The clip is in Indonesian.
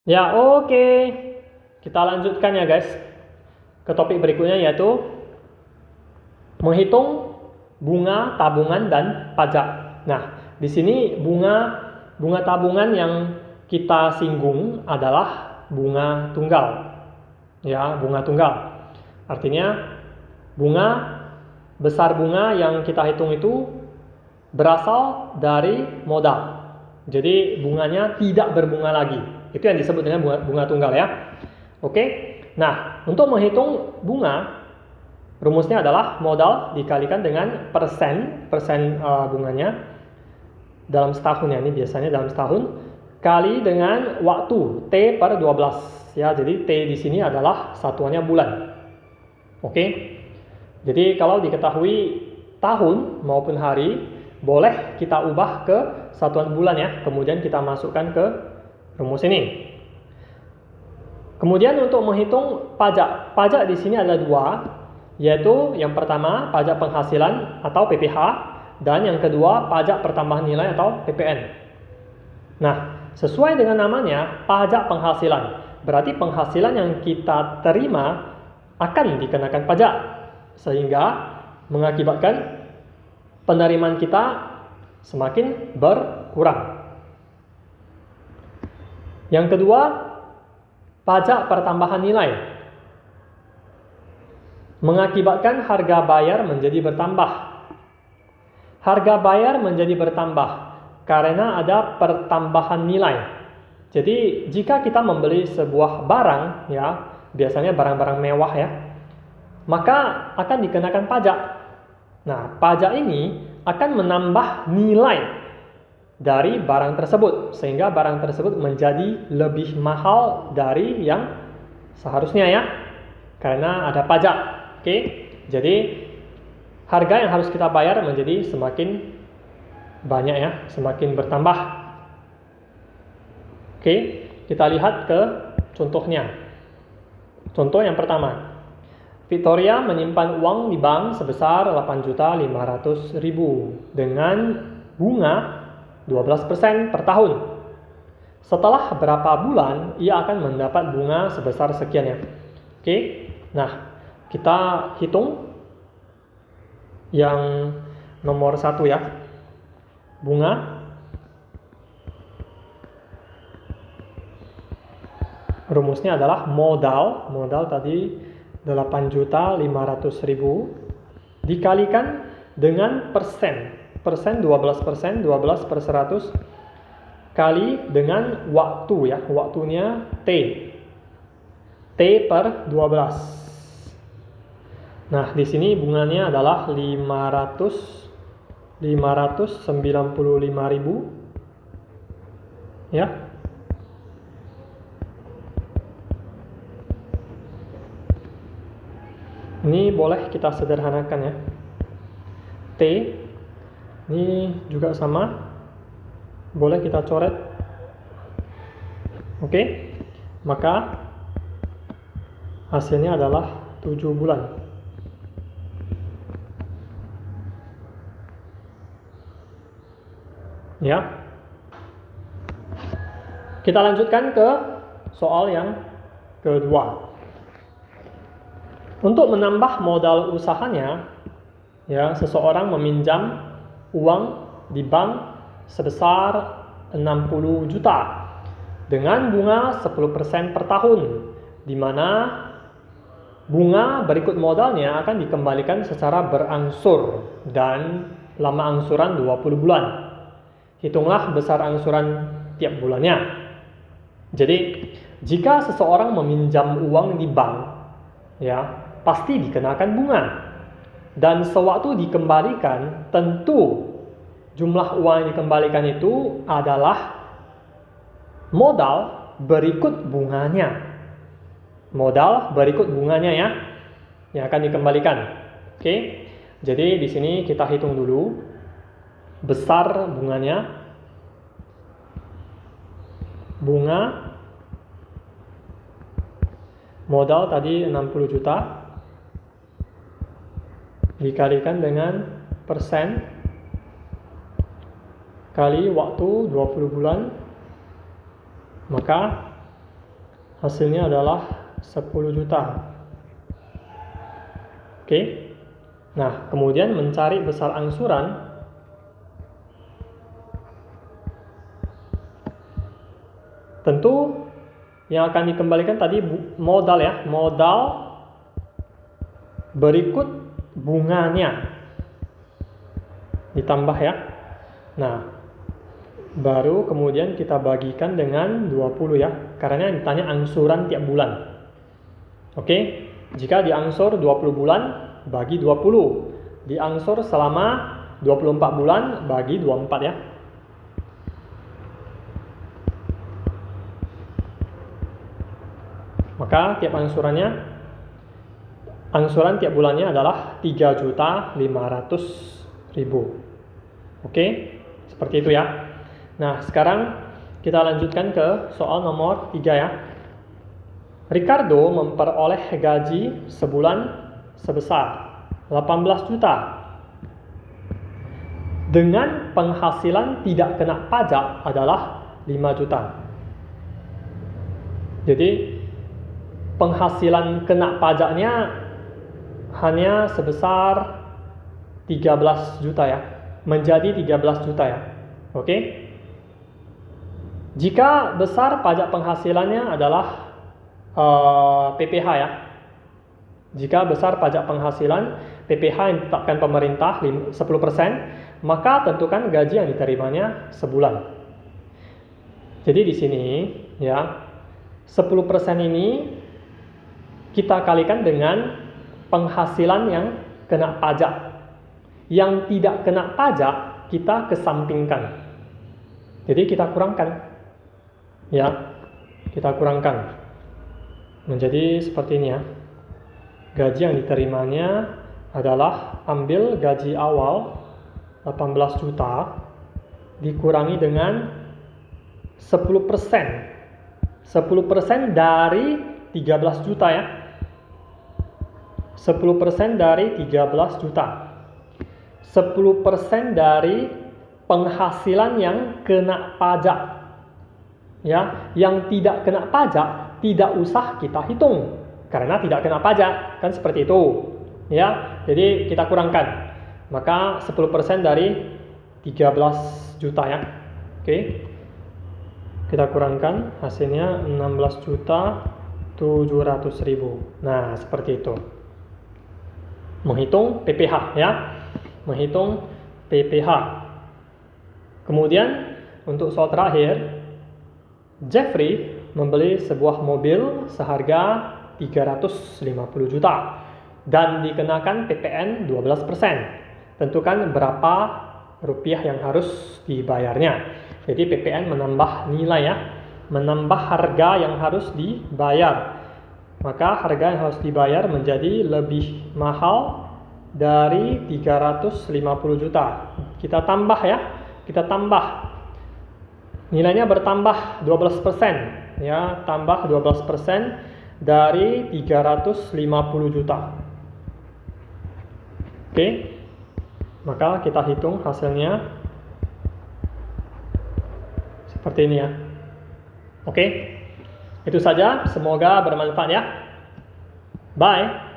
Ya, oke. Kita lanjutkan ya, guys. Ke topik berikutnya yaitu menghitung bunga tabungan dan pajak. Nah, di sini bunga tabungan yang kita singgung adalah bunga tunggal. Ya, bunga tunggal. Artinya besar bunga yang kita hitung itu berasal dari modal. Jadi bunganya tidak berbunga lagi. Itu yang disebut dengan bunga tunggal ya. Oke. Nah, untuk menghitung bunga, rumusnya adalah modal dikalikan dengan persen bunganya dalam setahun ya, ini biasanya dalam setahun, kali dengan waktu T per 12 ya. Jadi T di sini adalah satuannya bulan. Oke. Jadi kalau diketahui tahun maupun hari, boleh kita ubah ke satuan bulan ya. Kemudian kita masukkan ke rumus ini. Kemudian untuk menghitung pajak di sini ada dua, yaitu yang pertama pajak penghasilan atau PPh, dan yang kedua pajak pertambahan nilai atau PPN. Nah, sesuai dengan namanya pajak penghasilan, berarti penghasilan yang kita terima akan dikenakan pajak, sehingga mengakibatkan penerimaan kita semakin berkurang. Yang kedua, pajak pertambahan nilai, mengakibatkan harga bayar menjadi bertambah. Harga bayar menjadi bertambah karena ada pertambahan nilai. Jadi jika kita membeli sebuah barang ya, biasanya barang-barang mewah ya, maka akan dikenakan pajak. Nah, pajak ini akan menambah nilai dari barang tersebut, sehingga barang tersebut menjadi lebih mahal dari yang seharusnya ya, karena ada pajak. Oke, jadi harga yang harus kita bayar menjadi semakin banyak ya, semakin bertambah. Oke, kita lihat ke contohnya. Contoh yang pertama, Victoria menyimpan uang di bank sebesar 8.500.000 dengan bunga 12% per tahun. Setelah berapa bulan ia akan mendapat bunga sebesar sekian ya. Oke. Nah, kita hitung yang nomor 1 ya. Bunga, rumusnya adalah modal tadi 8.500.000 dikalikan dengan persen 12%, 12 per 100 kali dengan waktu ya, waktunya T per 12. Nah, di sini bunganya adalah 595.000 ya. Ini boleh kita sederhanakan ya. T ini juga sama, boleh kita coret. Oke, maka hasilnya adalah 7 bulan. Ya. Kita lanjutkan ke soal yang kedua. Untuk menambah modal usahanya, ya, seseorang meminjam uang di bank sebesar 60 juta dengan bunga 10% per tahun, di mana bunga berikut modalnya akan dikembalikan secara berangsur dan lama angsuran 20 bulan. Hitunglah besar angsuran tiap bulannya. Jadi, jika seseorang meminjam uang di bank, ya, pasti dikenakan bunga. Dan sewaktu dikembalikan, tentu jumlah uang yang dikembalikan itu adalah modal berikut bunganya. Modal berikut bunganya ya, yang akan dikembalikan. Oke. Jadi di sini kita hitung dulu besar bunganya. Bunga modal tadi 60 juta dikalikan dengan persen kali waktu 20 bulan, maka hasilnya adalah 10 juta. Oke. Nah, kemudian mencari besar angsuran. Tentu yang akan dikembalikan tadi modal ya, modal berikut bunganya ditambah ya. Nah, baru kemudian kita bagikan dengan 20 ya, karena yang ditanya angsuran tiap bulan. Oke, jika diangsur 20 bulan bagi 20, diangsur selama 24 bulan bagi 24 ya. Maka tiap angsuran tiap bulannya adalah 3.500.000. Oke, seperti itu ya. Nah, sekarang kita lanjutkan ke soal nomor 3 ya. Ricardo memperoleh gaji sebulan sebesar 18 juta. Dengan penghasilan tidak kena pajak adalah 5 juta. Jadi penghasilan kena pajaknya hanya sebesar 13 juta ya, menjadi 13 juta ya. Oke. Jika besar pajak penghasilannya adalah PPh ya. Jika besar pajak penghasilan PPh yang ditetapkan pemerintah 10%, maka tentukan gaji yang diterimanya sebulan. Jadi di sini ya, 10% ini kita kalikan dengan penghasilan yang kena pajak. Yang tidak kena pajak kita kesampingkan. Jadi kita kurangkan. Ya, kita kurangkan. Menjadi seperti ini ya. Gaji yang diterimanya adalah ambil gaji awal 18 juta dikurangi dengan 10%. 10% dari 13 juta ya. 10% dari 13 juta. 10% dari penghasilan yang kena pajak. Ya, yang tidak kena pajak tidak usah kita hitung karena tidak kena pajak, kan seperti itu. Ya, jadi kita kurangkan. Maka 10% dari 13 juta ya. Oke. Kita kurangkan hasilnya 16.700.000. Nah, seperti itu. Menghitung PPh ya. Menghitung PPh. Kemudian untuk soal terakhir, Jeffrey membeli sebuah mobil seharga 350 juta dan dikenakan PPN 12%. Tentukan berapa rupiah yang harus dibayarnya. Jadi PPN menambah nilai ya, menambah harga yang harus dibayar. Maka harga yang harus dibayar menjadi lebih mahal dari 350 juta. Kita tambah ya, kita tambah. Nilainya bertambah 12%, ya, tambah 12% dari 350 juta. Oke. Maka kita hitung hasilnya seperti ini ya. Oke. Itu saja, semoga bermanfaat ya. Bye.